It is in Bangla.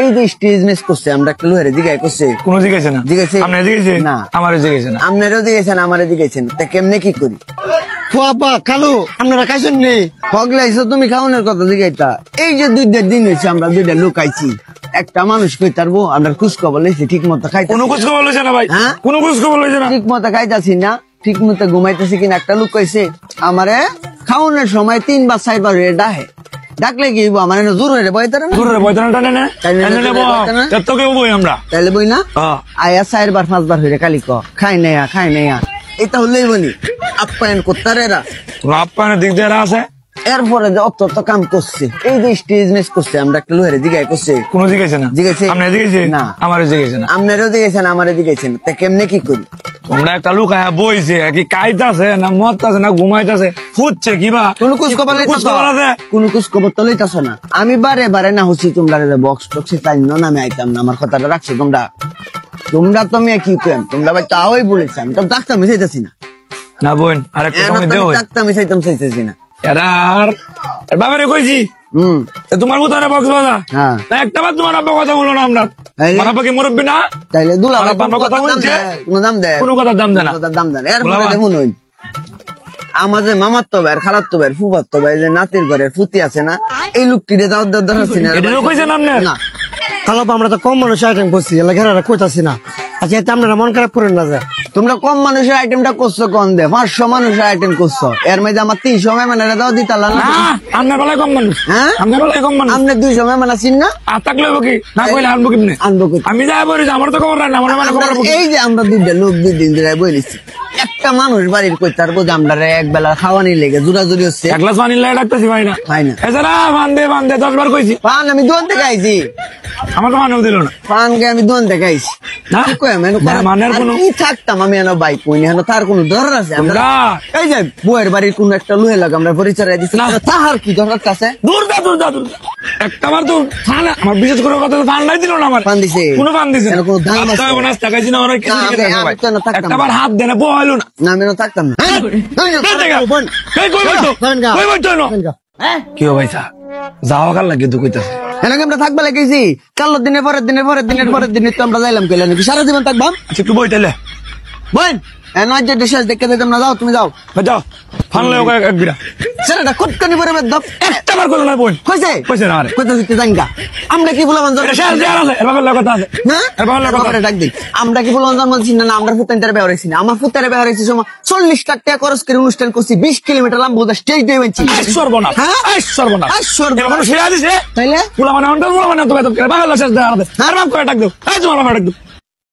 এই যে স্টেজ মিস করছে আমরা একটা লোহারে জিগাই করছে কোনো জিজ্ঞাসা না জিজ্ঞাসা আপনি জিজ্ঞাসা না আমারও জিজ্ঞাসা না আপনারও জিজ্ঞাসেন আমারও জিজ্ঞাসেন তা কেমনে কি করি বাবা কালু আপনারা খাইছেন নি হগলাইছো তুমি খাওয়ানোর কথা জিগাইতা এই যে 2 দিন হয়েছে আমরা 2টা লুকাইছি একটা মানুষ কই তারবো আমরা খুশখবর লইছি ঠিক মতো খাইতে কোনো খুশখবর লইছে না ভাই হ্যাঁ? কোনো খুশখবর লইছে না ঠিক মতো খাইতাছি না ঠিক মতো ঘুমাইতেছি কিনা একটা লোক কইছে আমারে খাওয়ানোর সময় 3 বা 4 বার ডাহে ডাকলে কি আমার জোর হয়ে বই তারা দূরে বইতানা টানে না এত কেউ বই আমরা তাইলে বই না আয়া 4 বার 5 বার হয়ে কালি ক খাই নেয়া এটা হলেই বলি আপ্যায়ন করতারে এরা আপনার দিক দিয়ে আছে এরপরে যে অত কাম করছে এই যে স্টেজ মিস করছে আমরা একটা লোহারে জিগাই করছে কোনো জিজ্ঞাসা না জিজ্ঞাসা আপনি জিজ্ঞাসা না আমারও জিজ্ঞাসা না আপনারও জিজ্ঞাসেন আমারও জিজ্ঞাসেন তা কেমনে কি করি তোমরা একটা লোক আয়া বইছে কি কাইতাছে না মরতাছে না ঘুমাইতাছে ফুটছে কিবা কোন খোঁজখবর আছে কোন খোঁজখবর তো লইতাছ না আমি বারে না হচ্ছি তোমরা বক্স টক্সে তাই না আমি আইতাম না আমার কথাটা রাখছো তোমরা তো আমি কি কেন তোমরা ভাই তাওই বলেছি আমি তো ডাক্তার মিশাইতেছি না না বোন আরেকটা কমে দেও ডাক্তার মিশাইতাম চাইতেছি না এরার বাবারে কইছি তোমার মতো না বক্স বাজা হ্যাঁ একটা বার তোমার আব্বা কথা বলো না আমরা আমার আব্বাকে মুরব্বী না তাইলে দুলা আমার আব্বা কথা বলছে কোনো দাম দেয় কোনো কথা দাম দেয় না দাম দেয় এরপরে দেখুন ওই আমাদের মামার তো ভাই খালার তো ভাই ফুফার তো ভাই যে নাতির ঘরের ফুতি আছে না এই লোকটিরে যাওয়ার দরকার আছে না এটা কইছেন আপনি না কালো আমরা তো কম মানুষ আইটেম করছি এলাকার কইতাছি না আচ্ছা এতে আপনারা মন খারাপ করেন না যায় তোমরা কম মানুষের আইটেমটা করছো কম দে 500 মানুষের আইটেম করছো এর মধ্যে আমার 300 মেহমান দাও দিতালা না আপনার বেলায় কম মানুষ হ্যাঁ আপনার বেলায় কম মানুষ আপনি 200 মেহমান আছেন না আর থাকলে কি না কইলে আনবো কিনে আনবো কই আমি যাই বলি আমার তো খবর না আমার মানে খবর এই যে আমরা 2টা লোক 2 দিন ধরে বইলিছি একটা মানুষ বাড়ির কই তার বোঝা আমরা এক বেলা খাওয়ানি লেগে জুরাজুরি হচ্ছে এক গ্লাস পানি লাগে ডাকতেছি ভাই না ভাই না এছাড়া বান্ধে 10 বার কইছি পান আমি দোন থেকে আইছি আমার তো মানেও দিল না পান গে আমি দোন থেকে আইছি না কি কই আমি মানের কোনো কি থাকতাম আমি এনো বাইক কই না তার কোনো দরকার আছে আমরা এই যে বউয়ের বাড়ির কোন একটা লোহে লাগা আমরা পরিচয় দিছি না তাহার কি দরকার আছে দূর একটা বার তো ফান আমার বিশেষ করে কথা ফান নাই দিল না আমার পান দিছে কোনো ফান দিছে এর কোনো দাম আছে বোনাস টাকাইছি না অনেক কিছু দিকে আমি তো না থাকতাম একটা বার হাত দেনা বহাইলো না না আমি না থাকতাম না কই বইতো কই বইতো না কি ও ভাই যাওয়া কাল লাগে তো কইতাছে এলাকা আমরা থাকবা লাগেছি কাল পরের দিনে তো আমরা যাইলাম কইলা নাকি সারা জীবন থাকবাম একটু বইতালে বোন এনার যে শেষ দেখতে দিতাম না যাও তুমি যাও যাও ফানলে এক বিরা সেটা খুটকানি পরে দাও একটা বার কইলো না বোন কইছে না আরে কইতে দিতে জাঙ্গা আমরা কি বললাম শেষ দেয়ার আছে এবার কথা আছে না এবার কথা ডাক দিই আমরা কি বললাম বলছি না আমরা ফুতানটারে ব্যবহার হইছি না আমার ফুতারে ব্যবহার হইছি সময় 40 লাখ টাকা খরচ করে অনুষ্ঠান করছি 20 কিলোমিটার লম্বা স্টেজ দিয়ে বানছি সর্বনাশ হ্যাঁ সর্বনাশ সর্বনাশ এখন শেয়া দিছে তাইলে পোলা মানে তো বাবা শেষ দেয়ার আছে আর বাপ করে ডাক দাও তোমার বাবা ডাক দাও